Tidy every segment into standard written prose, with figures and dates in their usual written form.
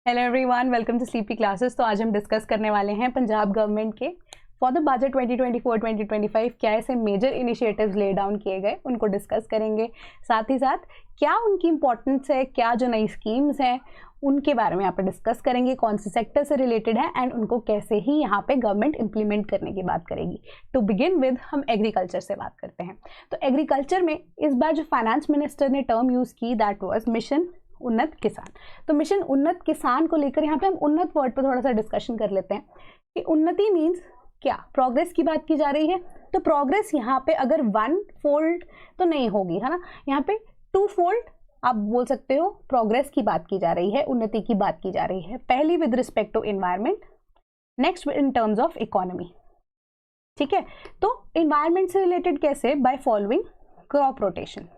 Hello everyone, welcome to sleepy classes. तो आज हम डिस्कस करने वाले हैं पंजाब गवर्नमेंट के फॉर द बजट 2024-2025 क्या ऐसे मेजर इनिशिएटिव्स ले डाउन किए गए, उनको डिस्कस करेंगे। साथ ही साथ क्या उनकी इंपॉर्टेंस है, क्या जो नई स्कीम्स हैं उनके बारे में यहाँ पे डिस्कस करेंगे, कौन से सेक्टर से रिलेटेड है एंड उनको कैसे ही यहाँ पे गवर्नमेंट इंप्लीमेंट करने की बात करेगी। टू बिगिन विद हम एग्रीकल्चर से बात करते हैं। तो एग्रीकल्चर में इस बार जो फाइनेंस मिनिस्टर ने टर्म यूज़ की दैट वाज मिशन उन्नत किसान। तो मिशन उन्नत किसान को लेकर यहाँ पे हम उन्नत वर्ड पर थोड़ा सा डिस्कशन कर लेते हैं कि उन्नति मीन्स क्या, प्रोग्रेस की बात की जा रही है। तो प्रोग्रेस यहाँ पे अगर वन फोल्ड तो नहीं होगी, है ना, यहाँ पे टू फोल्ड आप बोल सकते हो प्रोग्रेस की बात की जा रही है, उन्नति की बात की जा रही है। पहली with respect to environment, next in terms of economy. ठीक है, तो एनवायरमेंट से रिलेटेड कैसे, बाय फॉलोइंग क्रॉप रोटेशन।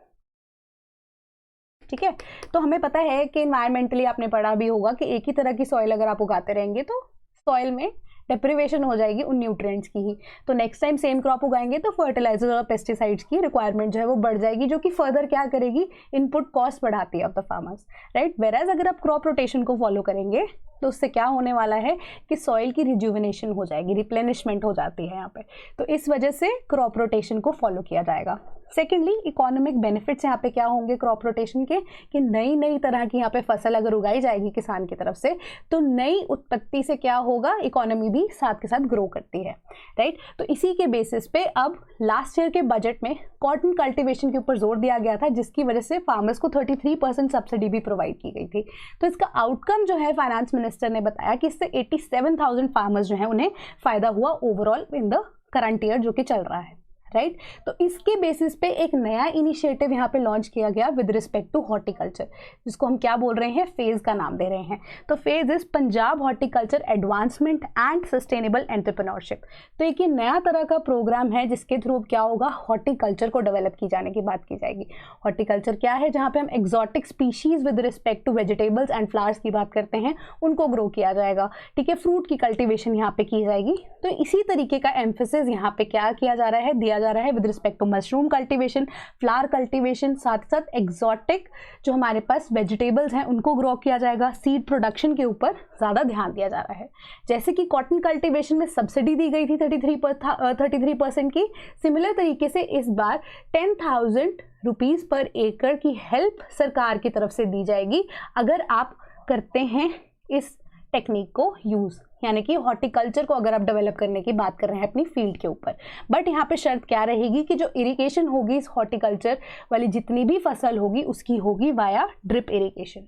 ठीक है, तो हमें पता है कि इन्वायरमेंटली आपने पढ़ा भी होगा कि एक ही तरह की सॉइल अगर आप उगाते रहेंगे तो सॉइल में डेप्रिवेशन हो जाएगी उन न्यूट्रिएंट्स की ही। तो नेक्स्ट टाइम सेम क्रॉप उगाएंगे तो फर्टिलाइजर और पेस्टिसाइड्स की रिक्वायरमेंट जो है वो बढ़ जाएगी, जो कि फर्दर क्या करेगी, इनपुट कॉस्ट बढ़ाती है ऑफ द फार्मर्स, राइट। वेराज अगर आप क्रॉप रोटेशन को फॉलो करेंगे तो उससे क्या होने वाला है कि सॉइल की रिजुविनेशन हो जाएगी, रिप्लेनिशमेंट हो जाती है यहाँ पे। तो इस वजह से क्रॉप रोटेशन को फॉलो किया जाएगा। सेकेंडली, इकोनॉमिक बेनिफिट्स यहाँ पे क्या होंगे क्रॉप रोटेशन के, कि नई नई तरह की यहाँ पे फसल अगर उगाई जाएगी किसान की तरफ से तो नई उत्पत्ति से क्या होगा, इकोनॉमी भी साथ के साथ ग्रो करती है, राइट। तो इसी के बेसिस पे अब लास्ट ईयर के बजट में कॉटन कल्टिवेशन के ऊपर जोर दिया गया था, जिसकी वजह से फार्मर्स को 33% सब्सिडी भी प्रोवाइड की गई थी। तो इसका आउटकम जो है फाइनेंस मिनिस्टर ने बताया कि इससे 87,000 फार्मर्स जो है उन्हें फायदा हुआ overall in the current year जो कि चल रहा है, राइट। तो इसके बेसिस पे एक नया इनिशिएटिव यहाँ पे लॉन्च किया गया विद रिस्पेक्ट टू हॉर्टिकल्चर, जिसको हम क्या बोल रहे हैं, फेज का नाम दे रहे हैं। तो phase is Punjab horticulture advancement and sustainable entrepreneurship. तो एक ये नया तरह का प्रोग्राम है जिसके थ्रू क्या होगा, हॉर्टिकल्चर को डेवलप की जाने की बात की जाएगी। हॉर्टिकल्चर क्या है, जहाँ पे हम exotic species with respect to vegetables and flowers की बात करते हैं, उनको ग्रो किया जाएगा। ठीक है, फ्रूट की कल्टिवेशन यहाँ पे की जाएगी। तो इसी तरीके का एम्फेसिस यहाँ पे क्या किया जा रहा है, दिया जा रहा है with respect to mushroom cultivation, flower cultivation, साथ साथ एक्सोटिक जो हमारे पास वेजिटेबल्स हैं उनको ग्रो किया जाएगा। सीड प्रोडक्शन के ऊपर ज़्यादा ध्यान दिया जा रहा है। जैसे कि कॉटन कल्टीवेशन में सब्सिडी दी गई थी 33% की, सिमिलर तरीके से इस बार 10,000 रुपीज़ पर एकड़ की हेल्प सरकार की तरफ से दी जाएगी अगर आप करते हैं इस टेक्निक को यूज़, यानी कि हॉर्टिकल्चर को अगर आप डेवलप करने की बात कर रहे हैं अपनी फील्ड के ऊपर। बट यहाँ पे शर्त क्या रहेगी कि जो इरिगेशन होगी इस हॉर्टिकल्चर वाली जितनी भी फसल होगी उसकी होगी वाया ड्रिप इरिगेशन।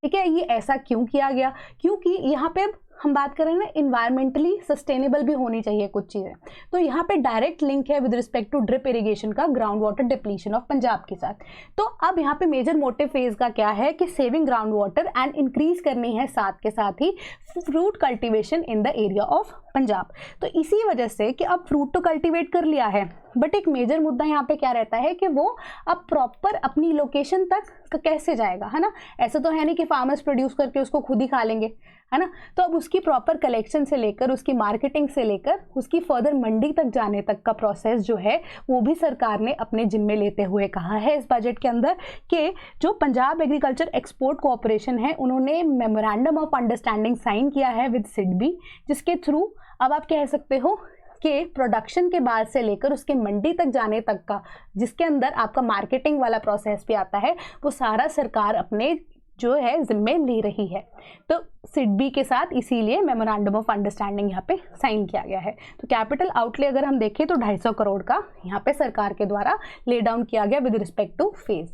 ठीक है, ये ऐसा क्यों किया गया, क्योंकि यहाँ पे अब हम बात कर रहे हैं ना, इन्वायरमेंटली सस्टेनेबल भी होनी चाहिए कुछ चीज़ें। तो यहाँ पे डायरेक्ट लिंक है with respect to drip irrigation का ground water depletion of Punjab के साथ। तो अब यहाँ पे मेजर मोटिव फेज का क्या है कि saving ground water and increase करनी है साथ के साथ ही fruit cultivation in the area of Punjab. तो इसी वजह से कि अब फ्रूट तो कल्टिवेट कर लिया है, बट एक मेजर मुद्दा यहाँ पे क्या रहता है कि वो अब प्रॉपर अपनी लोकेशन तक कैसे जाएगा, है ना। ऐसा तो है नहीं कि फार्मर्स प्रोड्यूस करके उसको खुद ही खा लेंगे, है ना। तो अब उसकी प्रॉपर कलेक्शन से लेकर उसकी मार्केटिंग से लेकर उसकी फर्दर मंडी तक जाने तक का प्रोसेस जो है वो भी सरकार ने अपने जिम्मे लेते हुए कहा है इस बजट के अंदर कि जो पंजाब एग्रीकल्चर एक्सपोर्ट कोऑपरेशन है उन्होंने मेमोरेंडम ऑफ अंडरस्टैंडिंग साइन किया है विद सिडबी, जिसके थ्रू अब आप कह सकते हो कि प्रोडक्शन के बाद से लेकर उसके मंडी तक जाने तक का, जिसके अंदर आपका मार्केटिंग वाला प्रोसेस भी आता है, वो सारा सरकार अपने जो है जिम्मे ले रही है। तो सिडबी के साथ इसीलिए मेमोरेंडम ऑफ अंडरस्टैंडिंग यहाँ पे साइन किया गया है। तो कैपिटल आउटले अगर हम देखें तो 250 करोड़ का यहाँ पे सरकार के द्वारा ले डाउन किया गया विद रिस्पेक्ट टू फेज।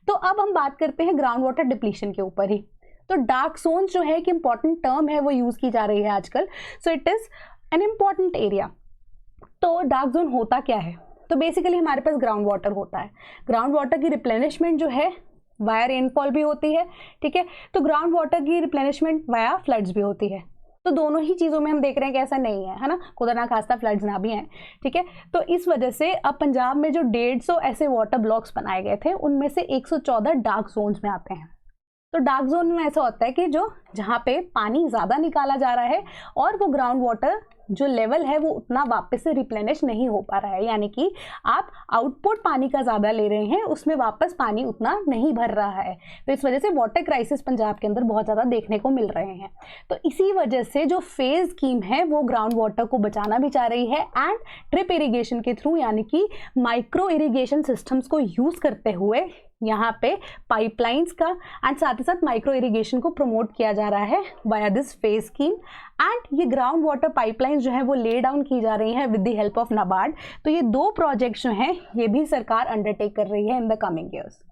तो अब हम बात करते हैं ग्राउंड वाटर डिप्लीशन के ऊपर ही। तो डार्क जोन जो है कि इंपॉर्टेंट टर्म है वो यूज़ की जा रही है आजकल। So it is an important area. तो डार्क जोन होता क्या है, तो बेसिकली हमारे पास ग्राउंड वाटर होता है। ग्राउंड वाटर की रिप्लेनिशमेंट जो है वाया रेनफॉल भी होती है, ठीक है। तो ग्राउंड वाटर की रिप्लेनिशमेंट वाया फ्लड्स भी होती है। तो दोनों ही चीज़ों में हम देख रहे हैं कि ऐसा नहीं है, है ना, खुदा ना खास्ता फ्लड्स ना भी हैं, ठीक है। तो इस वजह से अब पंजाब में जो 150 ऐसे वाटर ब्लॉक्स बनाए गए थे उनमें से 114 डार्क जोन्स में आते हैं। तो डार्क जोन में ऐसा होता है कि जो जहाँ पे पानी ज़्यादा निकाला जा रहा है और वो ग्राउंड वाटर जो लेवल है वो उतना वापस से रिप्लेनिश नहीं हो पा रहा है, यानी कि आप आउटपुट पानी का ज़्यादा ले रहे हैं, उसमें वापस पानी उतना नहीं भर रहा है। तो इस वजह से वाटर क्राइसिस पंजाब के अंदर बहुत ज़्यादा देखने को मिल रहे हैं। तो इसी वजह से जो फेज स्कीम है वो ग्राउंड वाटर को बचाना भी चाह रही है एंड ड्रिप इरिगेशन के थ्रू, यानी कि माइक्रो इरिगेशन सिस्टम्स को यूज़ करते हुए यहाँ पे पाइपलाइंस का एंड साथ ही साथ माइक्रो इरिगेशन को प्रमोट किया जा रहा है via this phase scheme. And ये ग्राउंड वाटर पाइपलाइंस जो है वो ले डाउन की जा रही हैं with the help of NABARD. तो ये 2 प्रोजेक्ट्स जो हैं ये भी सरकार अंडरटेक कर रही है in the coming years,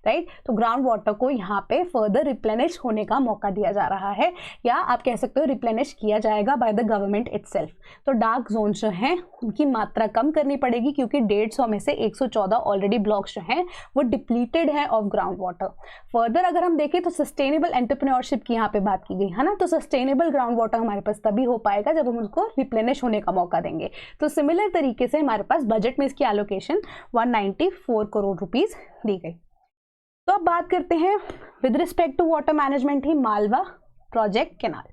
right. तो ग्राउंड वाटर को यहाँ पे फर्दर रिप्लेनिश होने का मौका दिया जा रहा है, या आप कह सकते हो रिप्लेनिश किया जाएगा बाय द गवर्नमेंट इटसेल्फ। तो डार्क जोन जो हैं उनकी मात्रा कम करनी पड़ेगी, क्योंकि 150 में से 114 ऑलरेडी ब्लॉक्स जो हैं वो डिप्लीटेड है ऑफ ग्राउंड वाटर। फर्दर अगर हम देखें तो सस्टेनेबल एंटरप्रेन्योरशिप की यहाँ पे बात की गई है ना, तो सस्टेनेबल ग्राउंड वाटर हमारे पास तभी हो पाएगा जब हम उसको रिप्लेनिश होने का मौका देंगे। तो सिमिलर तरीके से हमारे पास बजट में इसकी एलोकेशन 194 करोड़ रुपीज़ दी गई। तो अब बात करते हैं with respect to water management ही मालवा प्रोजेक्ट कैनाल।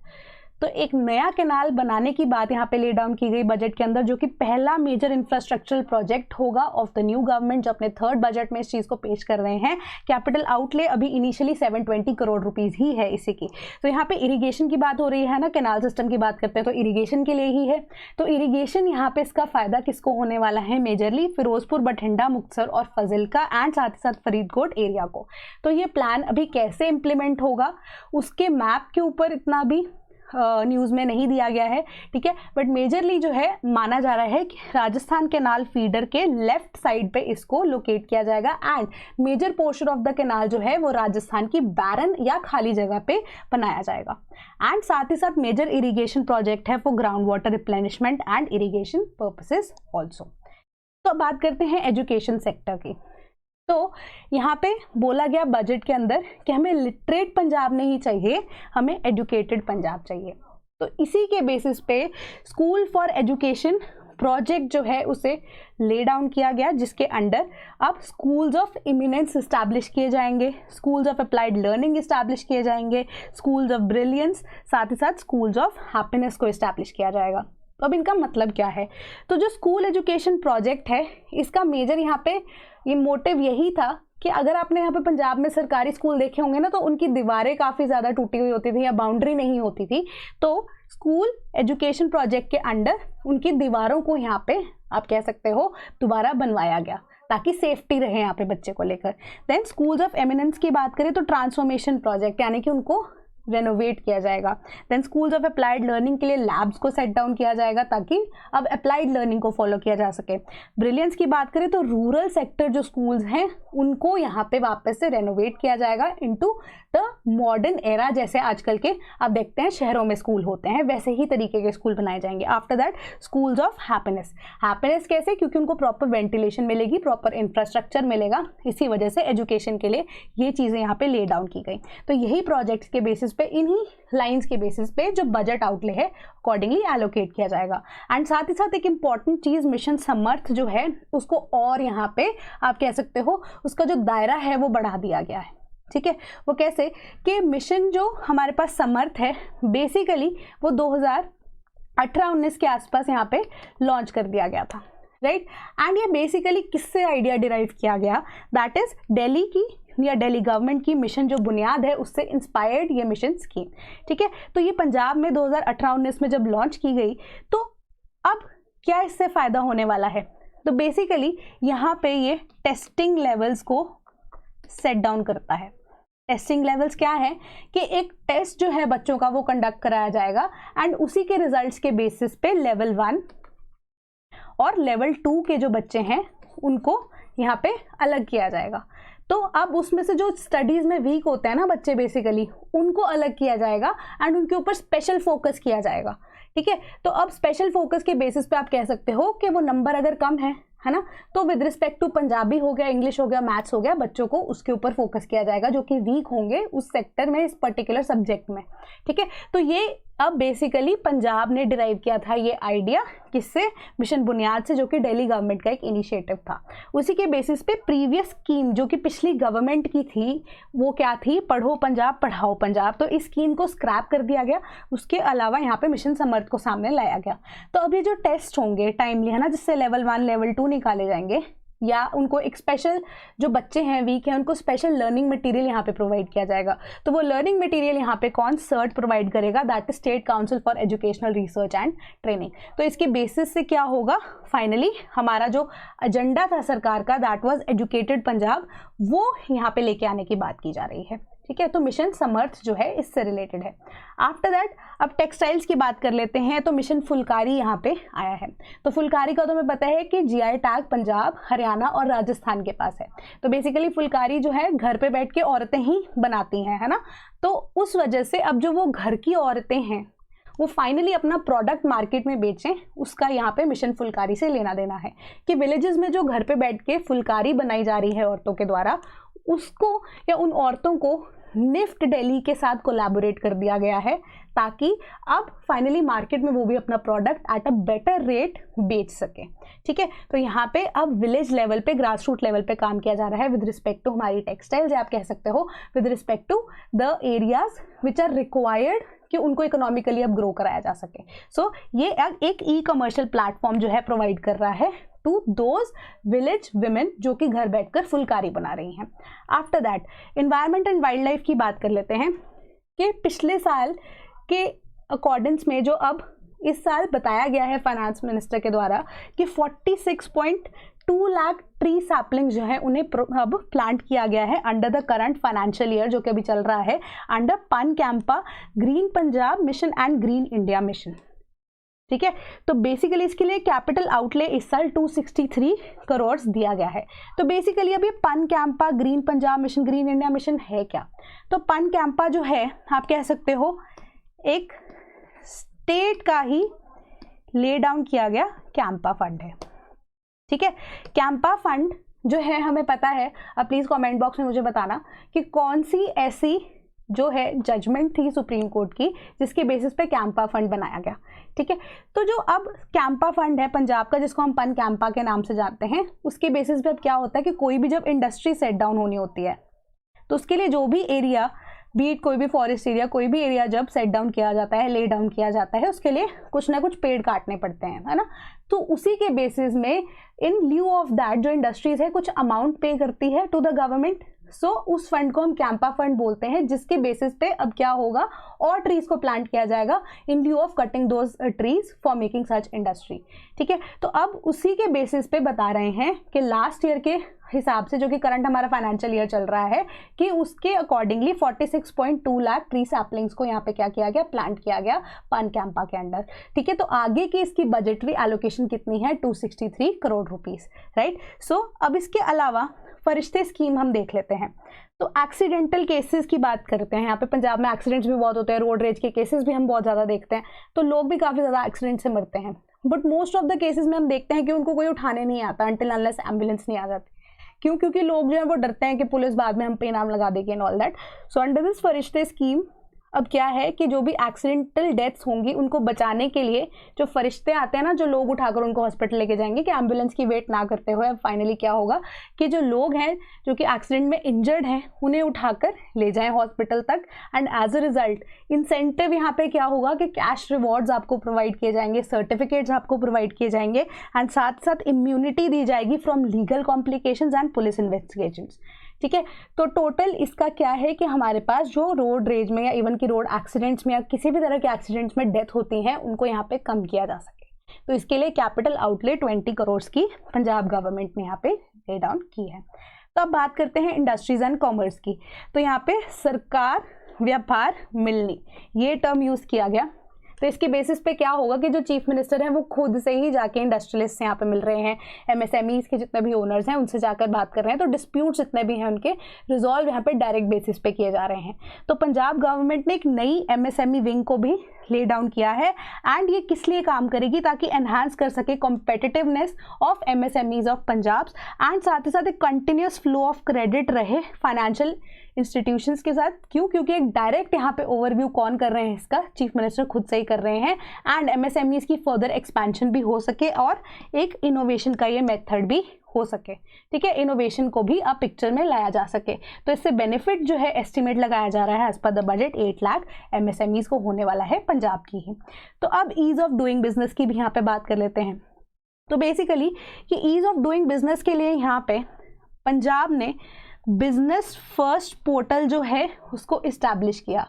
तो एक नया कैनाल बनाने की बात यहाँ पे ले डाउन की गई बजट के अंदर, जो कि पहला मेजर इंफ्रास्ट्रक्चरल प्रोजेक्ट होगा ऑफ द न्यू गवर्नमेंट, जो अपने 3rd बजट में इस चीज़ को पेश कर रहे हैं। कैपिटल आउटले अभी इनिशियली 720 करोड़ रुपीज़ ही है इसी की। तो यहाँ पे इरिगेशन की बात हो रही है ना, कैनाल सिस्टम की बात करते हैं तो इरिगेशन के लिए ही है। तो इरिगेशन यहाँ पे इसका फ़ायदा किसको होने वाला है, मेजरली फिरोजपुर, बठिंडा, मुक्तसर और फजिल्का एंड साथ ही साथ फरीदकोट एरिया को। तो ये प्लान अभी कैसे इम्प्लीमेंट होगा उसके मैप के ऊपर इतना भी न्यूज़ में नहीं दिया गया है, ठीक है। बट मेजरली जो है माना जा रहा है कि राजस्थान कैनाल फीडर के लेफ्ट साइड पे इसको लोकेट किया जाएगा and major portion of the canal जो है वो राजस्थान की बैरन या खाली जगह पे बनाया जाएगा। एंड साथ ही साथ मेजर इरिगेशन प्रोजेक्ट है for ground water replenishment and irrigation purposes also. तो अब बात करते हैं एजुकेशन सेक्टर की। तो यहाँ पे बोला गया बजट के अंदर कि हमें लिटरेट पंजाब नहीं चाहिए, हमें एजुकेटेड पंजाब चाहिए। तो इसी के बेसिस पे स्कूल फॉर एजुकेशन प्रोजेक्ट जो है उसे ले डाउन किया गया, जिसके अंडर अब स्कूल्स ऑफ इमिनेंस इस्टेब्लिश किए जाएंगे, schools of applied learning establish किए जाएंगे, स्कूल्स ऑफ ब्रिलियंस, साथ ही साथ स्कूल्स ऑफ हैप्पीनेस को इस्टेब्लिश किया जाएगा। तो अब इनका मतलब क्या है, तो जो स्कूल एजुकेशन प्रोजेक्ट है इसका मेजर यहाँ पे ये मोटिव यही था कि अगर आपने यहाँ पे पंजाब में सरकारी स्कूल देखे होंगे ना, तो उनकी दीवारें काफ़ी ज़्यादा टूटी हुई होती थी या बाउंड्री नहीं होती थी। तो स्कूल एजुकेशन प्रोजेक्ट के अंडर उनकी दीवारों को यहाँ पे आप कह सकते हो दोबारा बनवाया गया, ताकि सेफ्टी रहे यहाँ पे बच्चे को लेकर। देन स्कूल्स ऑफ एमिनेंस की बात करें तो ट्रांसफॉर्मेशन प्रोजेक्ट, यानी कि उनको रेनोवेट किया जाएगा। Then schools of applied learning के लिए लैब्स को सेट डाउन किया जाएगा, ताकि अब अप्लाइड लर्निंग को फॉलो किया जा सके। ब्रिलियंस की बात करें तो रूरल सेक्टर जो स्कूल्स हैं उनको यहाँ पे वापस से रेनोवेट किया जाएगा इनटू द मॉडर्न एरा, जैसे आजकल के आप देखते हैं शहरों में स्कूल होते हैं, वैसे ही तरीके के स्कूल बनाए जाएंगे। After that schools of happiness, happiness कैसे, क्योंकि उनको प्रॉपर वेंटिलेशन मिलेगी, प्रॉपर इंफ्रास्ट्रक्चर मिलेगा, इसी वजह से एजुकेशन के लिए ये चीज़ें यहाँ पे ले डाउन की गई। तो यही प्रोजेक्ट्स के बेसिस पे, इन्हीं लाइंस के बेसिस पे जो बजट आउटले है अकॉर्डिंगली एलोकेट किया जाएगा। एंड साथ ही साथ एक इंपॉर्टेंट चीज़, मिशन समर्थ जो है उसको और यहाँ पे आप कह सकते हो उसका जो दायरा है वो बढ़ा दिया गया है, ठीक है। वो कैसे कि मिशन जो हमारे पास समर्थ है बेसिकली वो 2018-19 के आसपास यहाँ पे लॉन्च कर दिया गया था, राइट। एंड ये बेसिकली किससे आइडिया डिराइव किया गया, दैट इज दिल्ली की या दिल्ली गवर्नमेंट की मिशन जो बुनियाद है उससे इंस्पायर्ड ये मिशन स्कीम, ठीक है। तो ये पंजाब में 2018-19 में जब लॉन्च की गई, तो अब क्या इससे फ़ायदा होने वाला है, तो बेसिकली यहाँ पे ये टेस्टिंग लेवल्स को सेट डाउन करता है। टेस्टिंग लेवल्स क्या है कि एक टेस्ट जो है बच्चों का वो कंडक्ट कराया जाएगा एंड उसी के रिजल्ट्स के बेसिस पे लेवल 1 और लेवल 2 के जो बच्चे हैं उनको यहाँ पे अलग किया जाएगा। तो अब उसमें से जो स्टडीज़ में वीक होते हैं ना बच्चे, बेसिकली उनको अलग किया जाएगा एंड उनके ऊपर स्पेशल फोकस किया जाएगा, ठीक है। तो अब स्पेशल फोकस के बेसिस पे आप कह सकते हो कि वो नंबर अगर कम है ना, तो विद रिस्पेक्ट टू पंजाबी हो गया, इंग्लिश हो गया, मैथ्स हो गया, बच्चों को उसके ऊपर फोकस किया जाएगा जो कि वीक होंगे उस सेक्टर में, इस पर्टिकुलर सब्जेक्ट में, ठीक है। तो ये अब बेसिकली पंजाब ने डिराइव किया था ये आइडिया, किससे? मिशन बुनियाद से, जो कि दिल्ली गवर्नमेंट का एक इनिशिएटिव था। उसी के बेसिस पे प्रीवियस स्कीम जो कि पिछली गवर्नमेंट की थी वो क्या थी? पढ़ो पंजाब पढ़ाओ पंजाब। तो इस स्कीम को स्क्रैप कर दिया गया। उसके अलावा यहाँ पे मिशन समर्थ को सामने लाया गया। तो अब ये जो टेस्ट होंगे टाइमली, है ना, जिससे लेवल 1 लेवल 2 निकाले जाएंगे, या उनको एक स्पेशल, जो बच्चे हैं वीक हैं उनको स्पेशल लर्निंग मटेरियल यहाँ पे प्रोवाइड किया जाएगा। तो वो लर्निंग मटेरियल यहाँ पे कौन? सर्ट प्रोवाइड करेगा, that is state council for educational research and training. तो इसके बेसिस से क्या होगा? फाइनली हमारा जो एजेंडा था सरकार का, दैट वाज एजुकेटेड पंजाब, वो यहाँ पे लेके आने की बात की जा रही है। ठीक है, तो मिशन समर्थ जो है इससे रिलेटेड है। आफ्टर दैट अब टेक्सटाइल्स की बात कर लेते हैं। तो मिशन फुलकारी यहाँ पे आया है। तो फुलकारी का तो हमें पता है कि जीआई टैग पंजाब, हरियाणा और राजस्थान के पास है। तो बेसिकली फुलकारी जो है घर पे बैठ के औरतें ही बनाती हैं, है ना। तो उस वजह से अब जो वो घर की औरतें हैं वो फाइनली अपना प्रोडक्ट मार्केट में बेचें, उसका यहाँ पे मिशन फुलकारी से लेना देना है कि विलेजेस में जो घर पे बैठ के फुलकारी बनाई जा रही है औरतों के द्वारा, उसको या उन औरतों को निफ्ट दिल्ली के साथ कोलैबोरेट कर दिया गया है, ताकि अब फाइनली मार्केट में वो भी अपना product at a better rate बेच सके। ठीक है, तो यहाँ पे अब विलेज लेवल पे, ग्रास रूट लेवल पे काम किया जा रहा है विद रिस्पेक्ट टू हमारी टेक्सटाइल्स, आप कह सकते हो with respect to the areas which are required, कि उनको इकोनॉमिकली अब ग्रो कराया जा सके। सो ये एक ई कमर्शियल प्लेटफॉर्म जो है प्रोवाइड कर रहा है टू दोज विलेज विमेन जो कि घर बैठकर फुलकारी बना रही हैं। After that environment and wild life की बात कर लेते हैं कि पिछले साल के अकॉर्डेंस में जो अब इस साल बताया गया है फाइनेंस मिनिस्टर के द्वारा कि 46.2 लाख ट्री सैपलिंग जो है उन्हें अब प्लांट किया गया है under the current financial year जो कि अभी चल रहा है, अंडर पन Campa green Punjab mission and green India mission. ठीक है, तो बेसिकली इसके लिए कैपिटल आउटले इस साल 263 करोड़ दिया गया है। तो बेसिकली अभी पन Campa green Punjab mission green India mission है क्या? तो पन कैंपा जो है आप कह सकते हो एक स्टेट का ही ले डाउन किया गया कैंपा फंड है। ठीक है, कैंपा फंड जो है हमें पता है, अब प्लीज कमेंट बॉक्स में मुझे बताना कि कौन सी ऐसी जो है जजमेंट थी सुप्रीम कोर्ट की जिसके बेसिस पे कैंपा फंड बनाया गया। ठीक है, तो जो अब कैंपा फंड है पंजाब का, जिसको हम पन कैंपा के नाम से जानते हैं, उसके बेसिस पे अब क्या होता है कि कोई भी जब इंडस्ट्री सेट डाउन होनी होती है तो उसके लिए जो भी एरिया, बीट कोई भी फॉरेस्ट एरिया, कोई भी एरिया जब सेट डाउन किया जाता है, ले डाउन किया जाता है, उसके लिए कुछ ना कुछ पेड़ काटने पड़ते हैं, है ना। तो उसी के बेसिस में इन ल्यू ऑफ दैट जो इंडस्ट्रीज है कुछ अमाउंट पे करती है टू द गवर्नमेंट। सो उस फंड को हम कैंपा फंड बोलते हैं, जिसके बेसिस पे अब क्या होगा और ट्रीज को प्लांट किया जाएगा in lieu of cutting those trees for making such industry. ठीक है, तो अब उसी के बेसिस पे बता रहे हैं कि लास्ट ईयर के हिसाब से, जो कि करंट हमारा फाइनेंशियल ईयर चल रहा है, कि उसके अकॉर्डिंगली 46.2 लाख ट्री सैपलिंग्स को यहाँ पे क्या किया गया, प्लांट किया गया पन कैंपा के अंडर। ठीक है, तो आगे की इसकी बजटरी एलोकेशन कितनी है? 263 करोड़ रुपीस, राइट। सो अब इसके अलावा फरिश्ते स्कीम हम देख लेते हैं। तो एक्सीडेंटल केसेस की बात करते हैं। यहाँ पे पंजाब में एक्सीडेंट्स भी बहुत होते हैं, रोड रेज के केसेस भी हम बहुत ज़्यादा देखते हैं, तो लोग भी काफ़ी ज़्यादा एक्सीडेंट से मरते हैं। But most of the cases में हम देखते हैं कि उनको कोई उठाने नहीं आता अनटिल अनलेस एम्बुलेंस नहीं आ जाती। क्यों? क्योंकि लोग जो है वो डरते हैं कि पुलिस बाद में हम पे नाम लगा देगी and all that. So under this फरिश्ते स्कीम अब क्या है कि जो भी एक्सीडेंटल डेथ्स होंगी उनको बचाने के लिए जो फरिश्ते आते हैं ना, जो लोग उठाकर उनको हॉस्पिटल लेके जाएंगे, कि एम्बुलेंस की वेट ना करते हुए अब फाइनली क्या होगा कि जो लोग हैं जो कि एक्सीडेंट में इंजर्ड हैं उन्हें उठाकर ले जाएं हॉस्पिटल तक, and as a result incentive यहाँ पे क्या होगा कि कैश रिवॉर्ड्स आपको प्रोवाइड किए जाएंगे, सर्टिफिकेट्स आपको प्रोवाइड किए जाएंगे, एंड साथ साथ इम्यूनिटी दी जाएगी from legal complications and police investigations. ठीक है, तो टोटल इसका क्या है कि हमारे पास जो रोड रेज में या इवन की रोड एक्सीडेंट्स में या किसी भी तरह के एक्सीडेंट्स में डेथ होती हैं उनको यहाँ पे कम किया जा सके। तो इसके लिए कैपिटल आउटले 20 करोड़ की पंजाब गवर्नमेंट ने यहाँ पे ले डाउन की है। तो अब बात करते हैं इंडस्ट्रीज एंड कॉमर्स की। तो यहाँ पे सरकार व्यापार मिलनी ये टर्म यूज़ किया गया। तो इसके बेसिस पे क्या होगा कि जो चीफ मिनिस्टर हैं वो खुद से ही जाके इंडस्ट्रियलिस्ट से यहाँ पे मिल रहे हैं, एमएसएमईज के जितने भी ओनर्स हैं उनसे जाकर बात कर रहे हैं। तो डिस्प्यूट जितने भी हैं उनके रिजॉल्व यहाँ पे डायरेक्ट बेसिस पे किए जा रहे हैं। तो पंजाब गवर्नमेंट ने एक नई एमएसएमई विंग को भी ले डाउन किया है, एंड ये किस लिए काम करेगी, ताकि एनहांस कर सके competitiveness of MSMEs of Punjab, and साथ ही साथ एक कंटिन्यूस फ्लो ऑफ क्रेडिट रहे फाइनेंशियल इंस्टीट्यूशंस के साथ। क्यों? क्योंकि एक डायरेक्ट यहाँ पे ओवरव्यू कौन कर रहे हैं इसका, चीफ मिनिस्टर खुद से ही कर रहे हैं, एंड एमएसएमईज की फर्दर एक्सपेंशन भी हो सके और एक इनोवेशन का ये मेथड भी हो सके। ठीक है, इनोवेशन को भी अब पिक्चर में लाया जा सके। तो इससे बेनिफिट जो है एस्टिमेट लगाया जा रहा है as per the budget 8 lakh MSMEs को होने वाला है पंजाब की ही। तो अब ईज ऑफ डूइंग बिजनेस की भी यहाँ पे बात कर लेते हैं। तो बेसिकली कि ईज ऑफ डूइंग बिजनेस के लिए यहाँ पे पंजाब ने बिजनेस फर्स्ट पोर्टल जो है उसको इस्टेब्लिश किया।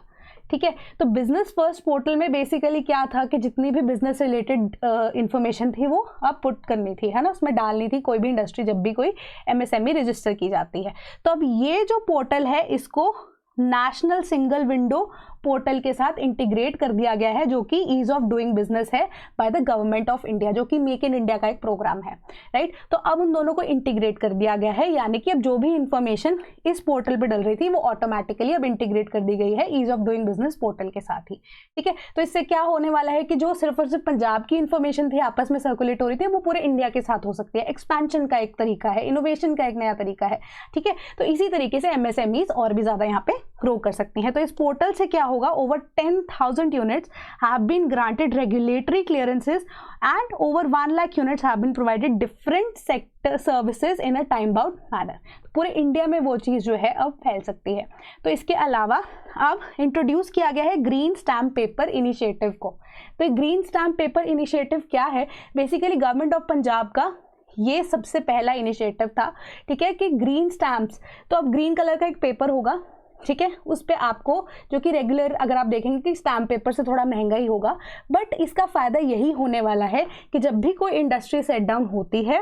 ठीक है, तो बिजनेस फर्स्ट पोर्टल में बेसिकली क्या था कि जितनी भी बिजनेस रिलेटेड इंफॉर्मेशन थी वो अब पुट करनी थी, है ना, उसमें डालनी थी कोई भी इंडस्ट्री जब भी कोई एमएसएमई रजिस्टर की जाती है। तो अब ये जो पोर्टल है इसको नेशनल सिंगल विंडो पोर्टल के साथ इंटीग्रेट कर दिया गया है, जो कि ईज ऑफ डूइंग बिजनेस है by the government of India, जो कि मेक इन इंडिया का एक प्रोग्राम है, राइट। तो अब उन दोनों को इंटीग्रेट कर दिया गया है, यानी कि अब जो भी इंफॉर्मेशन इस पोर्टल पे डल रही थी वो ऑटोमेटिकली अब इंटीग्रेट कर दी गई है ease of doing business portal के साथ ही। ठीक है, तो इससे क्या होने वाला है कि जो सिर्फ और सिर्फ पंजाब की इंफॉर्मेशन थी आपस में सर्कुलेट हो रही थी वो पूरे इंडिया के साथ हो सकती है। एक्सपेंशन का एक तरीका है, इनोवेशन का एक नया तरीका है। ठीक है, तो इसी तरीके से एमएसएमईज और भी ज्यादा यहाँ पे ग्रो कर सकती हैं। तो इस पोर्टल से क्या होगा, over 10,000 units have been granted regulatory clearances and over 1 lakh units have been provided different sector services in a time bound manner। पूरे इंडिया में वो चीज़ जो है अब फैल सकती है। तो इसके अलावा अब इंट्रोड्यूस किया गया है ग्रीन स्टैम्प पेपर इनिशिएटिव को। तो ग्रीन स्टैम्प पेपर इनिशिएटिव क्या है, बेसिकली गवर्नमेंट ऑफ पंजाब का ये सबसे पहला इनिशिएटिव था। ठीक है, कि ग्रीन स्टैम्प्स, तो अब ग्रीन कलर का एक पेपर होगा, ठीक है, उस पे आपको, जो कि रेगुलर अगर आप देखेंगे कि स्टैम्प पेपर से थोड़ा महंगा ही होगा, बट इसका फ़ायदा यही होने वाला है कि जब भी कोई इंडस्ट्री सेट डाउन होती है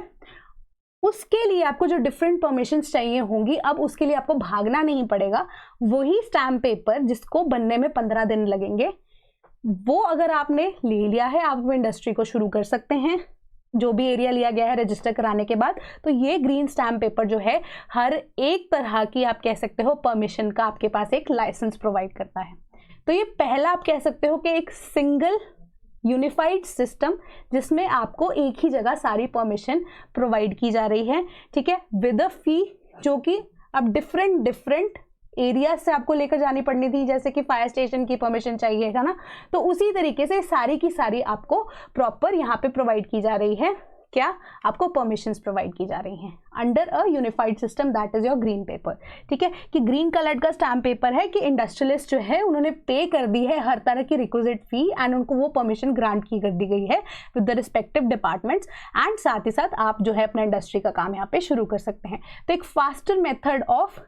उसके लिए आपको जो डिफरेंट परमिशंस चाहिए होंगी, अब उसके लिए आपको भागना नहीं पड़ेगा। वही स्टैम्प पेपर जिसको बनने में 15 दिन लगेंगे, वो अगर आपने ले लिया है आप वो इंडस्ट्री को शुरू कर सकते हैं, जो भी एरिया लिया गया है रजिस्टर कराने के बाद। तो ये ग्रीन स्टैम्प पेपर जो है हर एक तरह की आप कह सकते हो परमिशन का आपके पास एक लाइसेंस प्रोवाइड करता है। तो ये पहला आप कह सकते हो कि एक सिंगल यूनिफाइड सिस्टम जिसमें आपको एक ही जगह सारी परमिशन प्रोवाइड की जा रही है। ठीक है, विद अ फी, जो कि अब डिफरेंट एरिया से आपको लेकर जानी पड़नी थी, जैसे कि फायर स्टेशन की परमिशन चाहिए था ना, तो उसी तरीके से सारी की सारी आपको प्रॉपर यहाँ पे प्रोवाइड की जा रही है। क्या आपको परमिशंस प्रोवाइड की जा रही हैं under a unified system, that is your green pepper. ठीक है, कि ग्रीन कलर्ड का स्टैम्प पेपर है कि इंडस्ट्रियलिस्ट जो है उन्होंने पे कर दी है हर तरह की रिक्विजिट फी एंड उनको वो परमिशन ग्रांट की कर दी गई है with the respective departments, and साथ ही साथ आप जो है अपना इंडस्ट्री का काम यहाँ पे शुरू कर सकते हैं। तो एक फास्टर मेथड ऑफ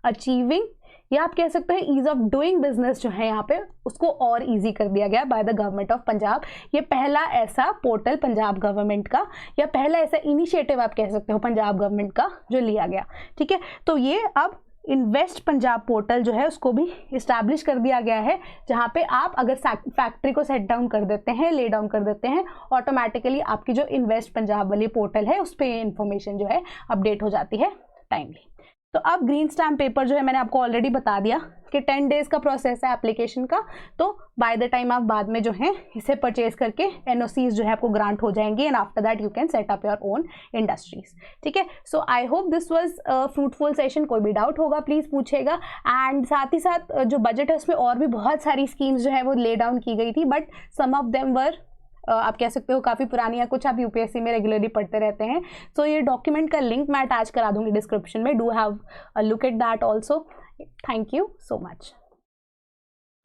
अचीविंग, या आप कह सकते हैं ईज ऑफ डूइंग बिजनेस जो है यहाँ पे उसको और इजी कर दिया गया by the government of Punjab. ये पहला ऐसा पोर्टल पंजाब गवर्नमेंट का, या पहला ऐसा इनिशिएटिव आप कह सकते हो पंजाब गवर्नमेंट का जो लिया गया। ठीक है, तो ये अब इन्वेस्ट पंजाब पोर्टल जो है उसको भी इस्टेब्लिश कर दिया गया है, जहाँ पे आप अगर फैक्ट्री को सेट डाउन कर देते हैं, ले डाउन कर देते हैं, ऑटोमेटिकली आपकी जो इन्वेस्ट पंजाब वाली पोर्टल है उस पर इंफॉर्मेशन जो है अपडेट हो जाती है टाइमली। तो अब ग्रीन स्टैम्प पेपर जो है मैंने आपको ऑलरेडी बता दिया कि 10 डेज का प्रोसेस है एप्लीकेशन का। तो बाय द टाइम आप बाद में जो है इसे परचेज करके एनओसीज जो है आपको ग्रांट हो जाएंगे, and after that you can set up your own industries. ठीक है, so I hope this was fruitful session. कोई भी डाउट होगा प्लीज़ पूछेगा, एंड साथ ही साथ जो बजट है उसमें और भी बहुत सारी स्कीम्स जो है वो ले डाउन की गई थी, but some of them were आप कह सकते हो काफ़ी पुरानी है, कुछ आप यूपीएससी में रेगुलरली पढ़ते रहते हैं। सो ये डॉक्यूमेंट का लिंक मैं अटैच करा दूंगी डिस्क्रिप्शन में, do have a look at that also. Thank you so much.